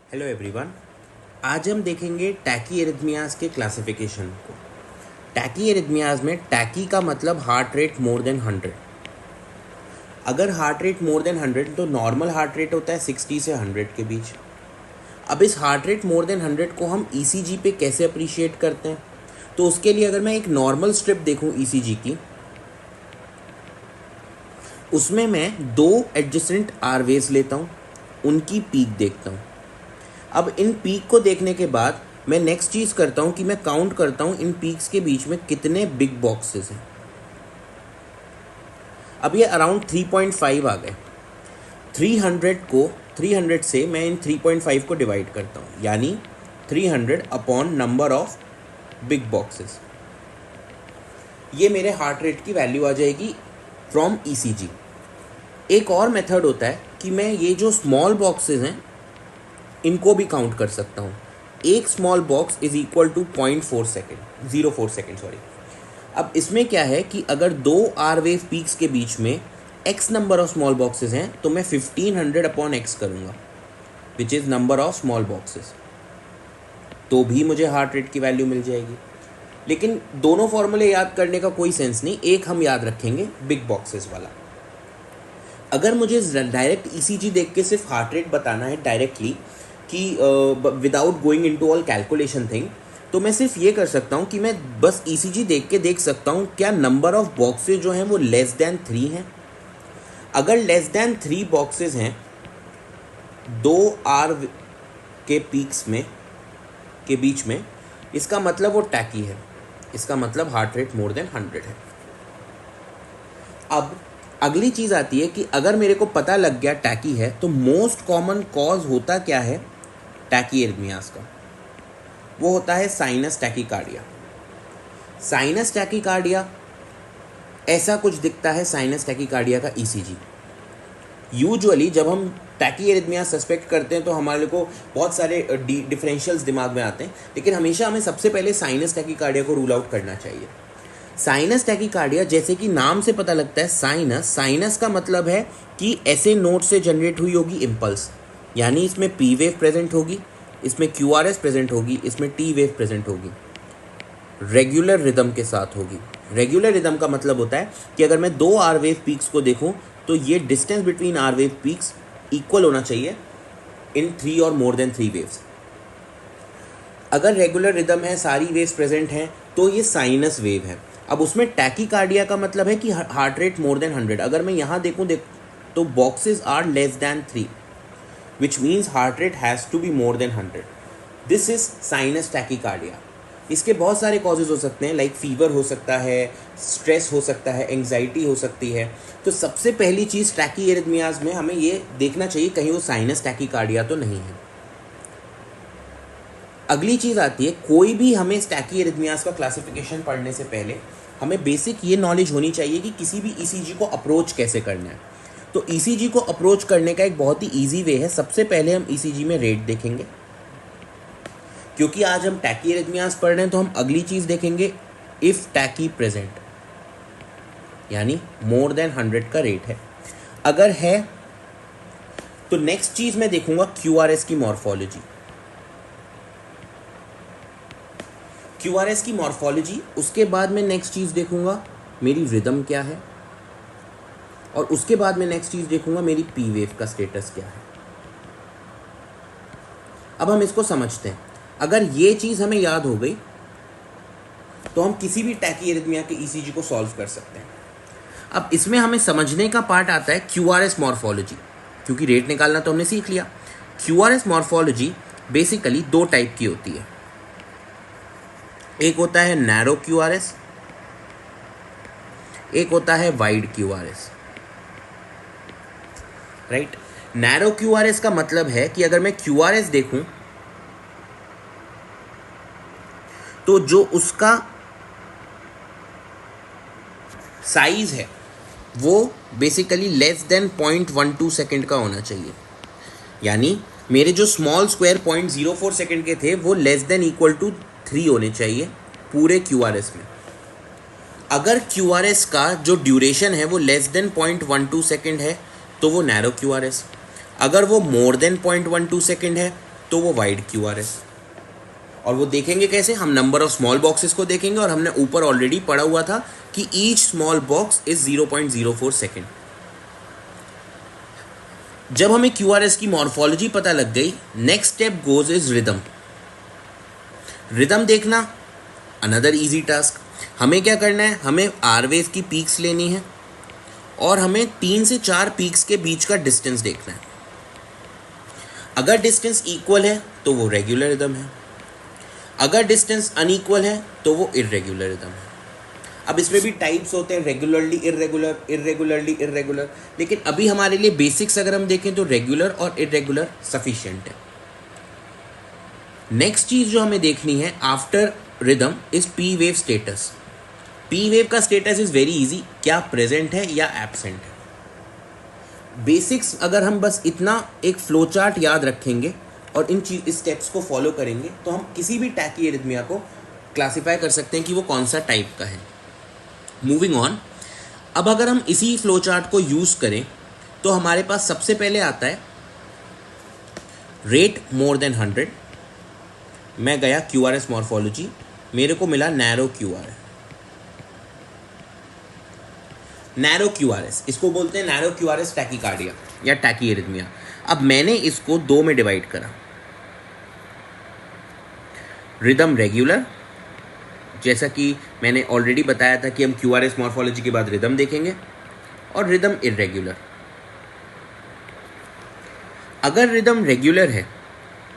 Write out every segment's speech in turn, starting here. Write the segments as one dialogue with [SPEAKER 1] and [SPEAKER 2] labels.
[SPEAKER 1] Hello everyone. आज हम देखेंगे टैकी एरिथमियाज के क्लासिफिकेशन को। टैकी एरिथमियाज में टैकी का मतलब हार्ट रेट मोर देन 100। अगर हार्ट रेट मोर देन 100 तो नॉर्मल हार्ट रेट होता है 60 से 100 के बीच। अब इस हार्ट रेट मोर देन 100 को हम ईसीजी पे कैसे अप्रिशिएट करते हैं, तो उसके लिए अगर मैं एक नॉर्मल स्ट्रिप देखूं ईसीजी की, उसमें मैं दो एडजेसेंट आर वेव्स लेता हूं, उनकी पीक देखता हूं। अब इन पीक को देखने के बाद मैं नेक्स्ट चीज़ करता हूँ कि मैं काउंट करता हूँ इन पीक्स के बीच में कितने बिग बॉक्सेस हैं। अब ये अराउंड 3.5 आ गए। 300 से मैं इन 3.5 को डिवाइड करता हूँ, यानी 300 upon number of big boxes. ये मेरे हार्ट रेट की वैल्यू आ जाएगी फ्रॉम ईसीजी। एक और मेथड होता है कि मैं ये जो स्मॉल बॉक्सेस हैं इनको भी काउंट कर सकता हूँ। एक small box is equal to 0.4 second 04 second sorry. अब इसमें क्या है कि अगर दो आर वेव पीक्स के बीच में x number of small boxes हैं तो मैं 1500 अपॉन एक्स करूँगा, which is number of small boxes, तो भी मुझे हार्ट रेट की वैल्यू मिल जाएगी। लेकिन दोनों फॉर्मूले याद करने का कोई सेंस नहीं, एक हम याद रखेंगे बिग बॉक्सेस वाला। अगर मुझे डायरेक्ट ईसीजी देख के सिर्फ हार्ट रेट बताना है डायरेक्टली कि without going into all calculation thing, तो मैं सिर्फ ये कर सकता हूँ कि मैं बस ईसीजी देख के देख सकता हूँ क्या नंबर ऑफ बॉक्सेस जो हैं वो लेस दैन 3 हैं। अगर लेस दैन 3 बॉक्सेस हैं दो आर के पीक्स में के बीच में, इसका मतलब वो टैकी है, इसका मतलब हार्ट रेट मोर देन 100 है। अब अगली चीज़ आती है कि अगर मेरे को पता लग गया टैकी है तो मोस्ट कॉमन कॉज होता क्या है टैकी एरिथमियाज का, वो होता है साइनस टैकीकार्डिया। साइनस टैकीकार्डिया ऐसा कुछ दिखता है, साइनस टैकीकार्डिया का ईसीजी। यूजुअली जब हम टैकी एरिथमिया सस्पेक्ट करते हैं तो हमारे को बहुत सारे डिफरेंशियल्स दिमाग में आते हैं, लेकिन हमेशा हमें सबसे पहले साइनस टैकीकार्डिया को रूल आउट करना चाहिए। साइनस टैकीकार्डिया, जैसे कि नाम से पता लगता है साइनस का मतलब है कि ऐसे नोट से जनरेट हुई होगी इम्पल्स, यानी इसमें पी वेव प्रेजेंट होगी, इसमें क्यूआरएस प्रेजेंट होगी, इसमें टी वेव प्रेजेंट होगी, रेगुलर रिदम के साथ होगी। रेगुलर रिदम का मतलब होता है कि अगर मैं दो आर वेव पीक्स को देखूं तो ये distance between R wave peaks equal होना चाहिए इन 3 और मोर देन 3 वेव्स। अगर रेगुलर रिदम है, सारी वेव्स प्रेजेंट हैं, तो ये साइनस वेव है। अब उसमें टैकीकार्डिया का मतलब है कि हार्ट रेट मोर देन 100। अगर मैं यहाँ देखूँ तो boxes are less than 3, which means heart rate has to be more than 100। This is sinus tachycardia. इसके बहुत सारे कॉजेज हो सकते हैं, लाइक फीवर हो सकता है, स्ट्रेस हो सकता है, एंग्जाइटी हो सकती है। तो सबसे पहली चीज़ टैकी एरिथमियाज में हमें ये देखना चाहिए कहीं वो साइनस टैकीकार्डिया तो नहीं है। अगली चीज़ आती है, कोई भी हमें टैकी एरिथमियाज का क्लासिफिकेशन पढ़ने से पहले हमें बेसिक ये नॉलेज होनी चाहिए कि किसी भी ईसीजी को अप्रोच कैसे करना है। तो ईसीजी को अप्रोच करने का एक बहुत ही ईजी वे है। सबसे पहले हम ईसीजी में रेट देखेंगे, क्योंकि आज हम टैकी एरिथमियाज पढ़ रहे हैं, तो हम अगली चीज़ देखेंगे इफ़ टैकी प्रेजेंट, यानी मोर देन 100 का रेट है। अगर है तो नेक्स्ट चीज़ मैं देखूंगा क्यूआरएस की मॉर्फोलॉजी। क्यूआरएस की मॉर्फोलॉजी, उसके बाद मैं नेक्स्ट चीज़ देखूंगा मेरी रिदम क्या है, और उसके बाद मैं नेक्स्ट चीज़ देखूंगा मेरी पी वेव का स्टेटस क्या है। अब हम इसको समझते हैं। अगर ये चीज़ हमें याद हो गई तो हम किसी भी टैकी एरिथमिया के ईसीजी को सॉल्व कर सकते हैं। अब इसमें हमें समझने का पार्ट आता है क्यूआरएस मॉर्फोलॉजी, क्योंकि रेट निकालना तो हमने सीख लिया। क्यूआरएस मॉर्फोलॉजी बेसिकली दो टाइप की होती है। एक होता है नैरो क्यूआरएस, एक होता है wide QRS. Right. Narrow QRS का मतलब है कि अगर मैं क्यूआरएस देखूं तो जो उसका साइज है वो बेसिकली लेस देन 0.12 सेकेंड का होना चाहिए, यानी मेरे जो स्मॉल स्क्वायर 0.04 सेकेंड के थे वो लेस देन इक्वल टू 3 होने चाहिए पूरे क्यूआरएस में। अगर क्यूआरएस का जो ड्यूरेशन है वो लेस देन 0.12 सेकेंड है तो वो नैरो क्यूआरएस। अगर वो मोर देन 0.12 सेकेंड है तो वो वाइड QRS। और वो देखेंगे कैसे, हम नंबर ऑफ स्मॉल बॉक्सेस को देखेंगे, और हमने ऊपर ऑलरेडी पढ़ा हुआ था कि each small box is 0.04 second. जब हमें QRS की मॉर्फोलॉजी पता लग गई, next step goes is rhythm. Rhythm देखना अनदर इजी टास्क। हमें क्या करना है, हमें आर वेव की पीक्स लेनी है और हमें 3 से 4 पीक्स के बीच का डिस्टेंस देखना है। अगर डिस्टेंस इक्वल है तो वो रेगुलर रिदम है, अगर डिस्टेंस अनइक्वल है तो वो इर्रेगुलर रिदम है। अब इसमें भी टाइप्स होते हैं, रेगुलरली इर्रेगुलर, इर्रेगुलरली इर्रेगुलर, लेकिन अभी हमारे लिए बेसिक्स अगर हम देखें तो रेगुलर और इर्रेगुलर सफिशिएंट है। नेक्स्ट चीज जो हमें देखनी है after rhythm is P wave status. P wave का स्टेटस इज वेरी इजी, क्या प्रेजेंट है या एब्सेंट है। बेसिक्स अगर हम बस इतना एक फ्लो चार्ट याद रखेंगे और इन स्टेप्स को फॉलो करेंगे तो हम किसी भी टैकीरिथमिया को क्लासिफाई कर सकते हैं कि वो कौन सा टाइप का है। मूविंग ऑन, अब अगर हम इसी फ्लो चार्ट को यूज करें तो हमारे पास सबसे पहले आता है रेट मोर देन 100। मैं गया QRS मॉर्फोलॉजी, मेरे को मिला नैरो QRS। नैरो QRS, इसको बोलते हैं नैरो QRS टैकीकार्डिया या टैकीरिथमिया। अब मैंने इसको 2 में डिवाइड करा, रिदम रेगुलर, जैसा कि मैंने ऑलरेडी बताया था कि हम QRS मॉर्फोलॉजी के बाद रिदम देखेंगे, और रिदम इर्रेगुलर। अगर रिदम रेगुलर है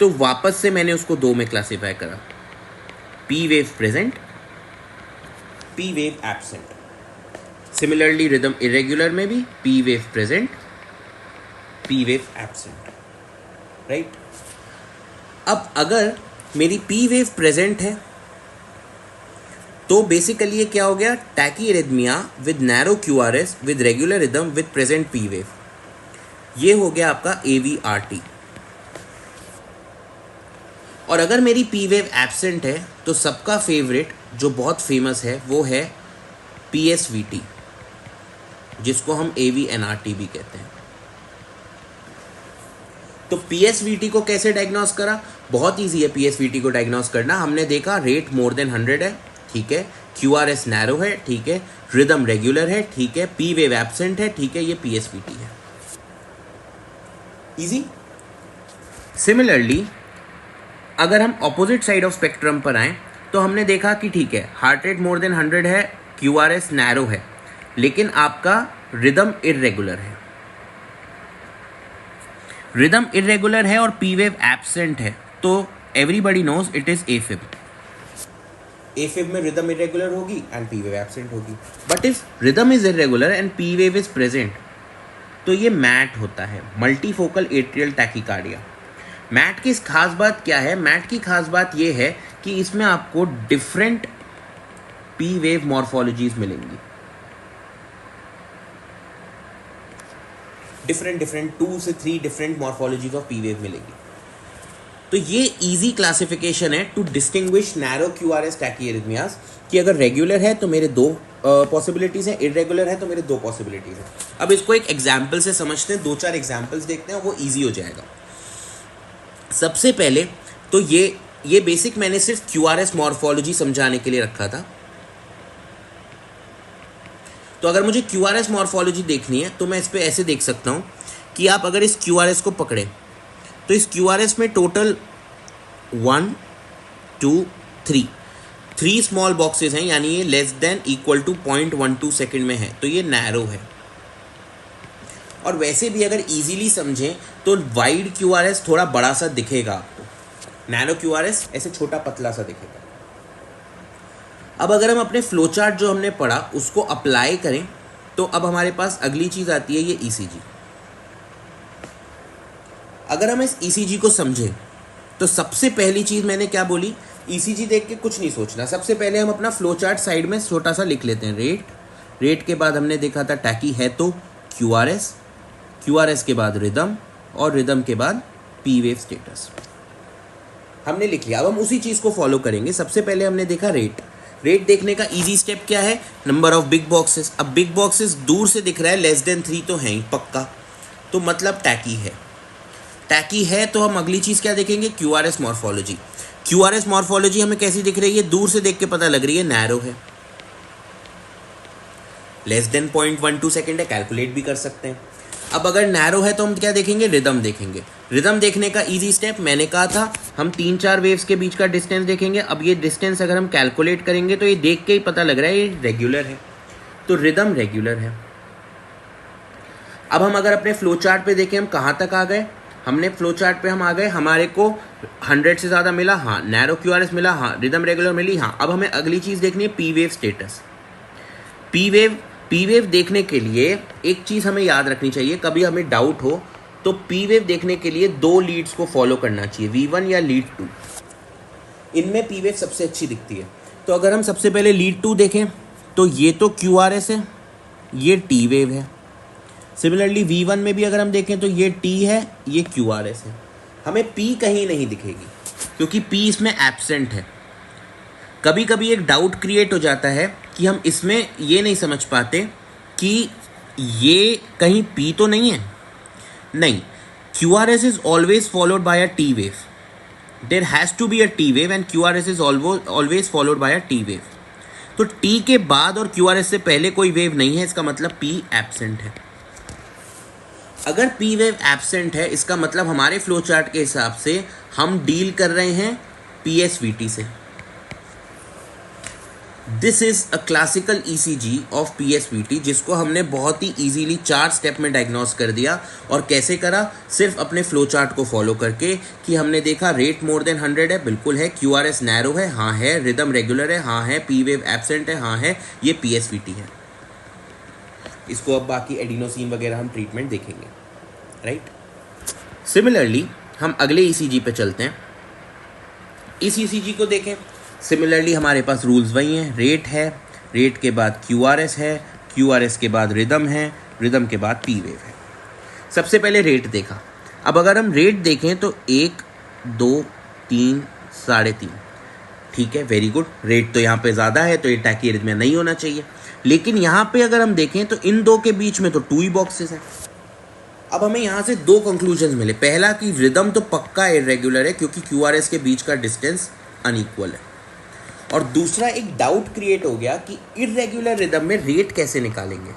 [SPEAKER 1] तो वापस से मैंने उसको 2 में क्लासिफाई करा, P wave present, P wave absent. Similarly rhythm irregular में भी P wave present, P wave absent, right. अब अगर मेरी पी वेव प्रेजेंट है तो बेसिकली ये क्या हो गया, tachyarrhythmia with narrow QRS with regular rhythm with present P wave. ये हो गया आपका AVRT। और अगर मेरी पी वेव एब्सेंट है तो सबका फेवरेट जो बहुत फेमस है वो है PSVT, जिसको हम AVNRT भी कहते हैं। तो PSVT को कैसे डायग्नोस करा, बहुत इजी है PSVT को डायग्नोस करना। हमने देखा रेट मोर देन 100 है, ठीक है, QRS नैरो है, ठीक है, रिदम रेगुलर है, ठीक है, पी वेव एब्सेंट है, ठीक है, ये PSVT है। इजी। सिमिलरली अगर हम ऑपोजिट साइड ऑफ स्पेक्ट्रम पर आए तो हमने देखा कि ठीक है, हार्ट रेट मोर देन 100 है, QRS नैरो है, लेकिन आपका रिदम इर्रेगुलर है। रिदम इर्रेगुलर है और पी वेव एब्सेंट है, तो everybody knows it is afib. Afib में रिदम इरेगुलर होगी एंड पी वेव एब्सेंट होगी। But if rhythm is irregular and P wave is present तो ये मैट होता है, मल्टीफोकल एट्रियल टैकीकार्डिया। मैट की खास बात क्या है, मैट की खास बात ये है कि इसमें आपको डिफरेंट पी वेव मॉर्फोलॉजीज मिलेंगी, डिफरेंट 2 से 3 different morphologies of P wave मिलेगी। तो ये इजी क्लासिफिकेशन है टू डिस्टिंग्विश नैरो QRS टैकीरिथमियाज कि अगर रेगुलर है तो मेरे 2 पॉसिबिलिटीज हैं, इरेगुलर है तो मेरे 2 पॉसिबिलिटीज हैं। अब इसको एक एग्जाम्पल से समझते हैं, 2-4 एग्जाम्पल्स देखते हैं, वो ईजी हो जाएगा। सबसे पहले तो ये बेसिक मैंने सिर्फ QRS मॉर्फोलॉजी समझाने के लिए रखा था। तो अगर मुझे QRS मॉर्फोलॉजी देखनी है तो मैं इस पर ऐसे देख सकता हूँ कि आप अगर इस QRS को पकड़ें तो इस QRS में टोटल 1 2 3 स्मॉल बॉक्सेस हैं, यानी ये less than equal to 0.12 second में है, तो ये नैरो है। और वैसे भी अगर इजीली समझें तो वाइड QRS थोड़ा बड़ा सा दिखेगा आपको, नैरो QRS ऐसे छोटा पतला सा दिखेगा। अब अगर हम अपने फ्लो चार्ट जो हमने पढ़ा उसको अप्लाई करें तो अब हमारे पास अगली चीज़ आती है ये ECG। अगर हम इस ECG को समझें तो सबसे पहली चीज़ मैंने क्या बोली, ECG देख के कुछ नहीं सोचना, सबसे पहले हम अपना फ्लो चार्ट साइड में छोटा सा लिख लेते हैं। रेट के बाद हमने देखा था टैकी है तो QRS के बाद रिदम, और रिदम के बाद पी वेव स्टेटस हमने लिख लिया। अब हम उसी चीज़ को फॉलो करेंगे। सबसे पहले हमने देखा रेट देखने का इजी स्टेप क्या है, नंबर ऑफ बिग बॉक्सेस। अब बिग बॉक्सेस दूर से दिख रहा है, लेस देन 3 तो है ही पक्का, तो मतलब टैकी है। टैकी है तो हम अगली चीज़ क्या देखेंगे, क्यूआरएस मॉर्फोलॉजी। क्यूआरएस मॉर्फोलॉजी हमें कैसी दिख रही है, दूर से देख के पता लग रही है नैरो है, लेस देन 0.12 सेकेंड है, कैलकुलेट भी कर सकते हैं। अब अगर नैरो है तो हम क्या देखेंगे, रिदम देखेंगे। रिदम देखने का इजी स्टेप मैंने कहा था, हम 3-4 वेव्स के बीच का डिस्टेंस देखेंगे। अब ये डिस्टेंस अगर हम कैलकुलेट करेंगे तो ये देख के ही पता लग रहा है ये रेगुलर है, तो रिदम रेगुलर है। अब हम अगर अपने फ्लो चार्ट पे देखें हम कहाँ तक आ गए, हमने फ्लो चार्ट पे हम आ गए, हमारे को 100 से ज़्यादा मिला, हाँ। नैरो क्यूआरएस मिला, हाँ। रिदम रेगुलर मिली, हाँ। अब हमें अगली चीज़ देखनी है P wave status. P wave देखने के लिए एक चीज़ हमें याद रखनी चाहिए, कभी हमें डाउट हो तो पी वेव देखने के लिए 2 लीड्स को फॉलो करना चाहिए, V1 या लीड 2। इनमें पी वेव सबसे अच्छी दिखती है। तो अगर हम सबसे पहले लीड 2 देखें तो ये तो क्यूआरएस है, ये टी वेव है। सिमिलरली V1 में भी अगर हम देखें तो ये T है, ये QRS है। हमें P कहीं नहीं दिखेगी क्योंकि P इसमें एब्सेंट है। कभी कभी एक डाउट क्रिएट हो जाता है कि हम इसमें ये नहीं समझ पाते कि ये कहीं P तो नहीं है। नहीं, QRS is always followed by a T wave. There has to be a T wave and QRS is always followed by a T wave. तो T के बाद और QRS से पहले कोई वेव नहीं है, इसका मतलब P एब्सेंट है। अगर पी वेव एब्सेंट है इसका मतलब हमारे फ्लो चार्ट के हिसाब से हम डील कर रहे हैं PSVT से। This is a classical ECG of PSVT, जिसको हमने बहुत ही इजीली 4 स्टेप में डायग्नोस कर दिया। और कैसे करा, सिर्फ अपने फ्लो चार्ट को फॉलो करके कि हमने देखा रेट मोर देन 100 है, बिल्कुल है। QRS नैरो है, हाँ है। रिदम रेगुलर है, हाँ है। पी वेव एब्सेंट है, हाँ है। ये PSVT है। इसको अब बाकी एडिनोसिन वगैरह हम ट्रीटमेंट देखेंगे, राइट। सिमिलरली हम अगले ECG पे चलते हैं। इस ECG को देखें, सिमिलरली हमारे पास रूल्स वही हैं। रेट है, रेट के बाद QRS है, QRS के बाद रिदम है, रिदम के बाद पी वेव है। सबसे पहले रेट देखा। अब अगर हम रेट देखें तो 1, 2, 3, 3.5, ठीक है, वेरी गुड। रेट तो यहाँ पे ज़्यादा है तो ये टैकीआर्रिथमिया नहीं होना चाहिए। लेकिन यहाँ पे अगर हम देखें तो इन 2 के बीच में तो 2 ही बॉक्सेस हैं। अब हमें यहाँ से 2 कंक्लूजन्स मिले। पहला कि रिदम तो पक्का इरेगुलर है क्योंकि QRS के बीच का डिस्टेंस अनइक्वल है। और दूसरा एक डाउट क्रिएट हो गया कि इरेगुलर रिदम में रेट कैसे निकालेंगे।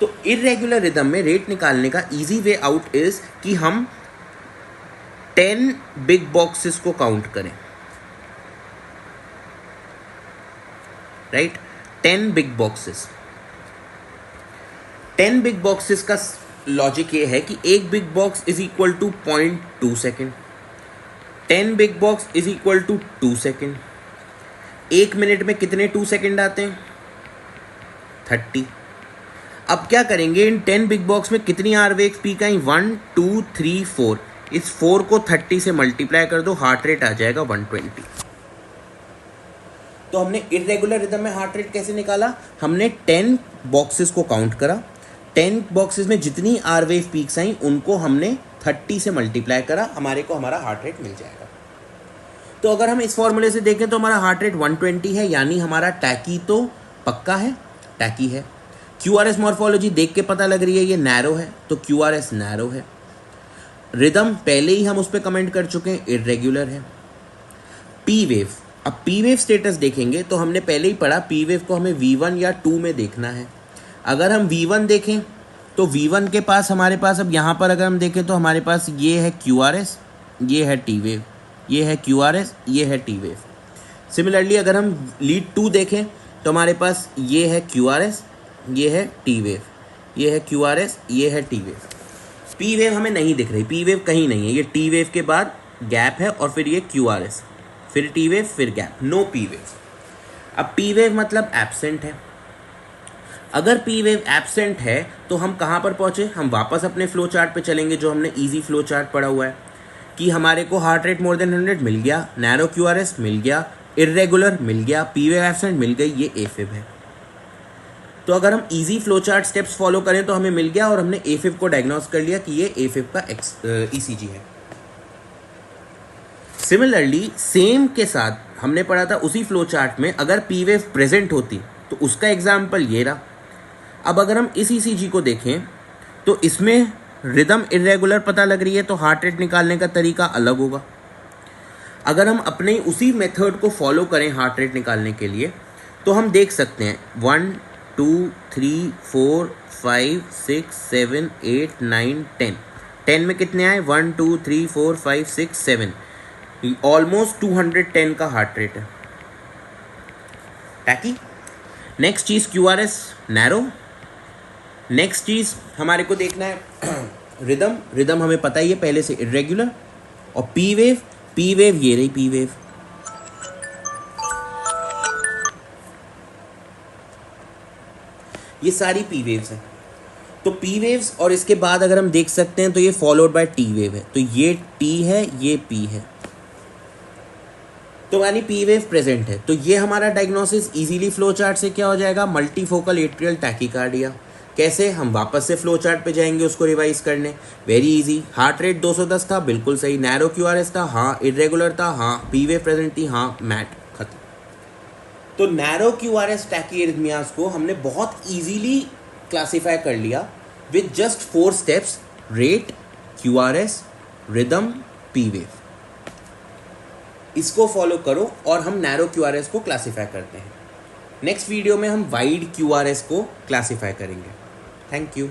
[SPEAKER 1] तो इरेगुलर रिदम में रेट निकालने का इजी वे आउट इज कि हम 10 बिग बॉक्सेस को काउंट करें, right. 10 big boxes. 10 big boxes का लॉजिक ये है कि एक big box is equal to 0.2 second, 10 big box is equal to 2 second. 1 minute में कितने 2 सेकेंड आते हैं, 30। अब क्या करेंगे, इन 10 बिग बॉक्स में कितनी आर वेव्स पीक आई, 1, 2, 3, 4। इस 4 को 30 से मल्टीप्लाई कर दो, हार्ट रेट आ जाएगा 120। तो हमने इरेगुलर रिदम में हार्ट रेट कैसे निकाला, हमने 10 बॉक्सेस को काउंट करा, 10 बॉक्सेस में जितनी आर वेव पीक्स आई उनको हमने 30 से मल्टीप्लाई करा, हमारे को हमारा हार्ट रेट मिल जाएगा। तो अगर हम इस फॉर्मूले से देखें तो हमारा हार्ट रेट 120 है, यानी हमारा टैकी तो पक्का है, टैकी है। QRS मॉर्फोलॉजी देख के पता लग रही है ये नैरो है, तो QRS नैरो है। रिदम पहले ही हम उस पर कमेंट कर चुके हैं, इरेगुलर है। पी वेव, अब पी वेव स्टेटस देखेंगे तो हमने पहले ही पढ़ा पी वेव को हमें V1 या 2 में देखना है। अगर हम V1 देखें तो V1 के पास हमारे पास, अब यहाँ पर अगर हम देखें तो हमारे पास ये है QRS, ये है T वेव, ये है QRS, ये है T वेव। सिमिलरली अगर हम लीड 2 देखें तो हमारे पास ये है QRS, ये है T वेव, ये है QRS, ये है T वेव। P वेव हमें नहीं दिख रही, P वेव कहीं नहीं है। ये T वेव के बाद गैप है और फिर ये QRS, फिर T वेव, फिर गैप, नो P वेव। अब P वेव मतलब एब्सेंट है। अगर P वेव एब्सेंट है तो हम कहाँ पर पहुँचे, हम वापस अपने फ्लो चार्ट पे चलेंगे जो हमने इजी फ्लो चार्ट पढ़ा हुआ है कि हमारे को हार्ट रेट मोर देन 100 मिल गया, नैरो QRS मिल गया, इरेगुलर मिल गया, P वेव एब्सेंट मिल गई, ये AFib है। तो अगर हम easy flow chart steps follow करें तो हमें मिल गया और हमने AFib को डायग्नोस कर लिया कि ये AFib का ECG है। सिमिलरली सेम के साथ हमने पढ़ा था उसी फ्लो चार्ट में, अगर P वेव प्रेजेंट होती तो उसका एग्जाम्पल ये रहा। अब अगर हम इस ECG को देखें तो इसमें रिदम इरेगुलर पता लग रही है तो हार्ट रेट निकालने का तरीका अलग होगा। अगर हम अपने उसी मेथड को फॉलो करें हार्ट रेट निकालने के लिए तो हम देख सकते हैं 1 2 3 4 5 6 7 8 9 10। 10 में कितने आए? 1 2 3 4 5 6 7। ऑलमोस्ट 210 का हार्ट रेट है। टैकी। नेक्स्ट चीज़ QRS नैरो। नेक्स्ट चीज़ हमारे को देखना है रिदम। रिदम हमें पता ही है पहले से, इरेगुलर। और पी वेव। पी वेव ये रही पी वेव। ये सारी पी वेव्स हैं। तो पी वेव्स और इसके बाद अगर हम देख सकते हैं तो ये फॉलोड बाय टी वेव है। तो ये टी है, ये पी है, तो यानी पी वेव प्रेजेंट है। तो ये हमारा डायग्नोसिस इजीली फ्लो चार्ट से क्या हो जाएगा? Multifocal atrial tachycardia. कैसे? हम वापस से फ्लो चार्ट पे जाएंगे उसको रिवाइज करने। Very easy. हार्ट रेट 210 था, बिल्कुल सही। नैरो QRS था, हाँ। इरेगुलर था, हाँ। पी वेव प्रेजेंट थी, हाँ। मैट, खत्म। तो नैरो QRS टैकीएरिथमियास को हमने बहुत इजीली क्लासीफाई कर लिया with just 4 steps: rate, QRS, rhythm, P wave. इसको फॉलो करो और हम नैरो QRS को क्लासीफाई करते हैं। नेक्स्ट वीडियो में हम वाइड QRS को क्लासीफाई करेंगे। Thank you.